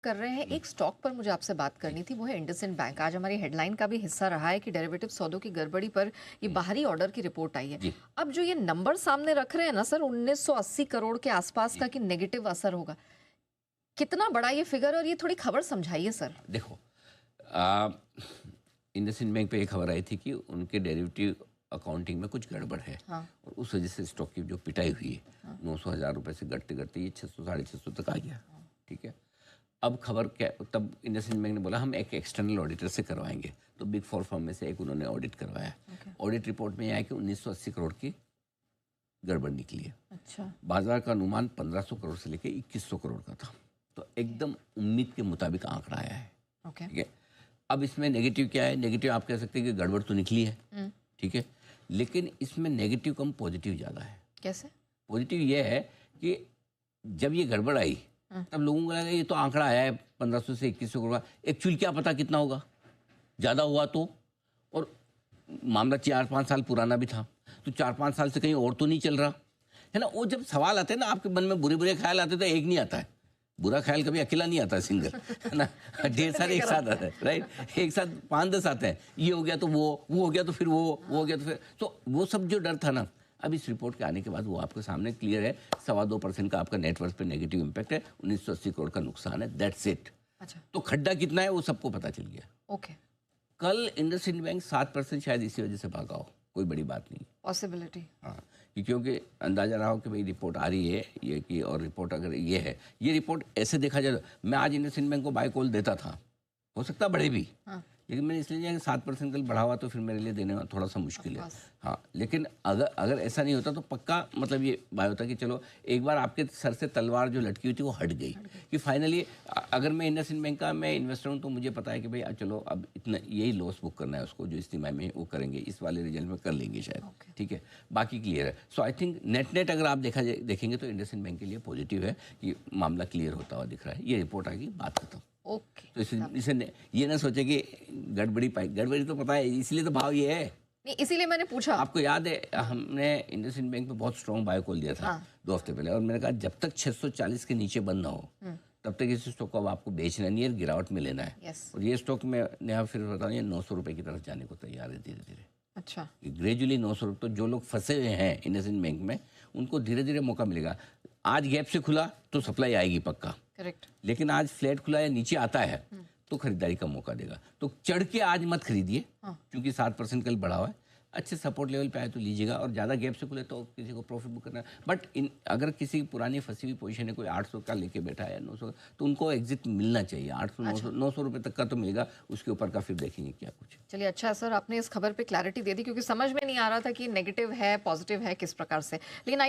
कर रहे हैं। एक स्टॉक पर मुझे आपसे बात करनी थी, वो है इंडसइंड बैंक। आज हमारी हेडलाइन का भी हिस्सा रहा है कि डेरिवेटिव सौदों की गड़बड़ी पर ये बाहरी ऑर्डर की रिपोर्ट आई है। जी। अब जो ये नंबर सामने रख रहे हैं ना सर, 1980 करोड़ के आसपास जी। का कि नेगेटिव असर होगा, कितना बड़ा ये फिगर, और ये थोड़ी खबर समझाइए सर। देखो, इंडसइंड बैंक पे एक खबर आई थी कि उनके डेरिवेटिव अकाउंटिंग में कुछ गड़बड़ है। हाँ। और उस वजह से स्टॉक की जो पिटाई हुई है, 900,000 रुपये से घटते घटते ये 600 650 तक आ गया। ठीक है। अब खबर क्या, तब इंडसइंड बैंक ने बोला हम एक एक्सटर्नल ऑडिटर से करवाएंगे, तो बिग फोर फर्म में से एक उन्होंने ऑडिट करवाया। ऑडिट रिपोर्ट में यह है कि 1980 करोड़ की गड़बड़ निकली है। अच्छा। बाजार का अनुमान 1500 करोड़ से लेकर 2100 करोड़ का था, तो एकदम उम्मीद के मुताबिक आंकड़ा आया है। ओके। ठीक है। अब इसमें नेगेटिव क्या है? नेगेटिव आप कह सकते हैं कि गड़बड़ तो निकली है, ठीक है, लेकिन इसमें नेगेटिव कम पॉजिटिव ज़्यादा है। कैसे? पॉजिटिव ये है कि जब ये गड़बड़ आई तब लोगों को लगा ये तो आंकड़ा आया है 1500 से 2100 करोड़ का, एक्चुअल क्या पता कितना होगा, ज़्यादा हुआ तो। और मामला 4-5 साल पुराना भी था, तो 4-5 साल से कहीं और तो नहीं चल रहा है ना। वो जब सवाल आते हैं ना आपके मन में, बुरे बुरे ख्याल आते, तो एक नहीं आता है। बुरा ख्याल कभी अकेला नहीं आता सिंगल, है ना, ढेर सारे एक साथ आते हैं, राइट। एक साथ 5-10 आते हैं, ये हो गया तो वो हो गया तो फिर वो हो गया तो फिर, तो वो सब जो डर था ना, अब इस रिपोर्ट के आने के बाद वो आपके सामने क्लियर है। 2.25% का आपका नेटवर्थ पे नेगेटिव इम्पैक्ट है, 1980 करोड़ का नुकसान है, दैट्स इट। अच्छा। तो खड्डा कितना है वो सबको पता चल गया। ओके। कल इंडसइंड बैंक 7% शायद इसी वजह से भागा हो, कोई बड़ी बात नहीं। पॉसिबिलिटी। हाँ, क्योंकि अंदाजा रहा हो कि भाई रिपोर्ट आ रही है ये की, और रिपोर्ट अगर ये है, ये रिपोर्ट ऐसे देखा जाए, मैं आज इंडसइंड बैंक को बाय कॉल देता था, हो सकता बढ़े भी। हाँ। लेकिन मैंने इसलिए दिया कि 7% कल बढ़ा हुआ तो फिर मेरे लिए देने में थोड़ा सा मुश्किल है। Of course. हाँ, लेकिन अगर ऐसा नहीं होता तो पक्का मतलब ये बाय होता कि चलो एक बार आपके सर से तलवार जो लटकी हुई थी वो हट गई, कि फाइनली अगर मैं इंडसइंड बैंक का मैं इन्वेस्टर हूँ तो मुझे पता है कि भाई चलो अब इतना यही लॉस बुक करना है उसको, जो इस तिमाही में वो करेंगे, इस वाले रिजल्ट में कर लेंगे शायद। Okay. ठीक है, बाकी क्लियर है। सो आई थिंक नेट अगर आप देखेंगे तो इंडसइंड बैंक के लिए पॉजिटिव है कि मामला क्लियर होता हुआ दिख रहा है। ये रिपोर्ट आ गई, बात खत्म। ओके। तो इसे ये ना सोचे कि गड़बड़ी तो पता है, इसलिए तो भाव ये है। नहीं, इसीलिए मैंने पूछा। आपको याद है हमने इंडसइंड बैंक पे बहुत स्ट्रॉन्ग बाय कॉल दिया था। हाँ। 2 हफ्ते पहले, और मैंने कहा जब तक 640 के नीचे बंद ना हो तब तक इस स्टॉक को अब आपको बेचना नहीं है, गिरावट में लेना है। Yes. और ये स्टॉक में नया फिर बता रहा हूँ, 900 रुपये की तरफ जाने को तैयार है धीरे धीरे। अच्छा। ग्रेजुअली 900 रुपये, तो जो लोग फंसे हुए हैं इंडसइंड बैंक में उनको धीरे धीरे मौका मिलेगा। आज गैप से खुला तो सप्लाई आएगी पक्का, करेक्ट। लेकिन आज फ्लैट खुला या नीचे आता है तो खरीदारी का मौका देगा। तो चढ़ के आज मत खरीदिए, क्योंकि 7% कल बढ़ा हुआ है। अच्छे सपोर्ट लेवल पे आए तो लीजिएगा, और ज़्यादा गैप से खुले तो किसी को प्रॉफिट बुक करना है। बट अगर किसी पुरानी फंसी हुई पोजीशन है, कोई 800 का लेके बैठा है 900, तो उनको एग्जिट मिलना चाहिए। 800 900 रुपये तक का तो मिलेगा, उसके ऊपर का फिर देखेंगे क्या कुछ। चलिए, अच्छा है सर, आपने इस खबर पे क्लैरिटी दे दी, क्योंकि समझ में नहीं आ रहा था कि नेगेटिव है पॉजिटिव है किस प्रकार से। लेकिन आइए